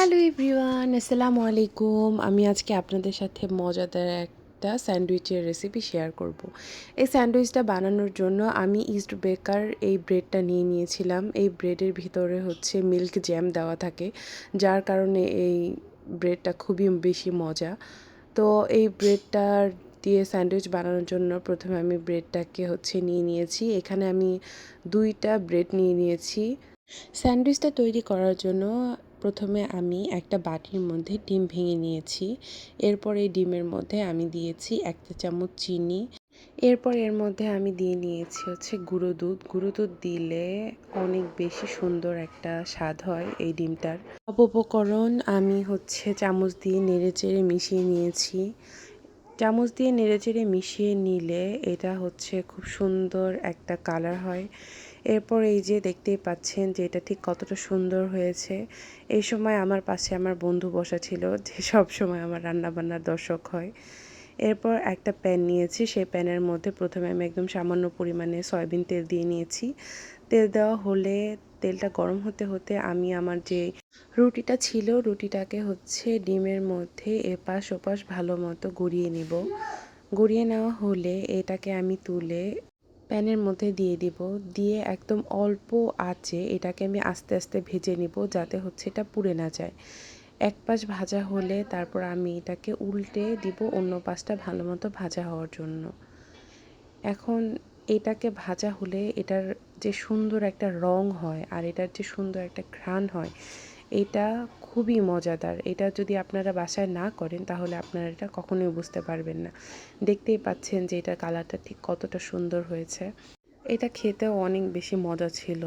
Hello everyone, আসসালামু আলাইকুম। আমি আজকে আপনাদের সাথে মজাদার একটা স্যান্ডউইচের রেসিপি শেয়ার করব। এই স্যান্ডউইচটা বানানোর জন্য আমি ইস্ট বেকার এই ব্রেডটা নিয়ে নিয়েছিলাম। এই ব্রেডের ভিতরে হচ্ছে মিল্ক জ্যাম দেওয়া থাকে, যার কারণে এই ব্রেডটা খুবই বেশি মজা। তো এই ব্রেডটার দিয়ে স্যান্ডউইচ বানানোর জন্য প্রথমে আমি ব্রেডটাকে হচ্ছে নিয়ে নিয়েছি। এখানে আমি 2টা ব্রেড নিয়ে নিয়েছি। স্যান্ডউইচটা তৈরি করার জন্য প্রথমে আমি একটা বাটির মধ্যে ডিম ভেঙে নিয়েছি। এরপর এই ডিমের মধ্যে আমি দিয়েছি 1 চা চামচ চিনি। এরপর এর মধ্যে আমি দিয়ে নিয়েছি হচ্ছে গুঁড়ো দুধ। গুঁড়ো দুধ দিলে অনেক বেশি সুন্দর একটা স্বাদ হয় এই ডিমটার। সব উপকরণ আমি হচ্ছে চামচ দিয়ে নেড়েচেড়ে মিশিয়ে নিয়েছি। চামচ দিয়ে নেড়েচেড়ে মিশিয়ে নিলে এটা হচ্ছে খুব সুন্দর একটা কালার হয়। এরপর এই যে দেখতেই পাচ্ছেন যে এটা ঠিক কতটা সুন্দর হয়েছে। এই সময় আমার পাশে আমার বন্ধু বসা ছিল, যে সব সময় আমার রান্নাবান্নার দর্শক হয়। এরপর একটা প্যান নিয়েছি, সেই প্যানের মধ্যে প্রথমে আমি একদম সামান্য পরিমাণে সয়াবিন তেল দিয়ে নিয়েছি। তেল দেওয়া হলে তেলটা গরম হতে হতে আমি আমার যে রুটিটা ছিল রুটিটাকে হচ্ছে ডিমের মধ্যে এপাশ ওপাশ ভালো মতো গড়িয়ে নিব। গড়িয়ে নেওয়া হলে এটাকে আমি তুলে প্যানের মধ্যে দিয়ে দিব। দিয়ে একদম অল্প আঁচে এটাকে আমি আস্তে আস্তে ভেজে নিব, যাতে হচ্ছে এটা পুড়ে না যায়। এক পাশ ভাজা হলে তারপর আমি এটাকে উল্টে দিব অন্য পাশটা ভালো মতো ভাজা হওয়ার জন্য। এখন এটাকে ভাজা হলে এটার যে সুন্দর একটা রং হয় আর এটার যে সুন্দর একটা ঘ্রাণ হয়, এটা খুবই মজাদার। এটা যদি আপনারা বাসায় না করেন তাহলে আপনারা এটা কখনোই বুঝতে পারবেন না। দেখতেই পাচ্ছেন যে এটার কালারটা ঠিক কতটা সুন্দর হয়েছে। এটা খেতেও অনেক বেশি মজা ছিল।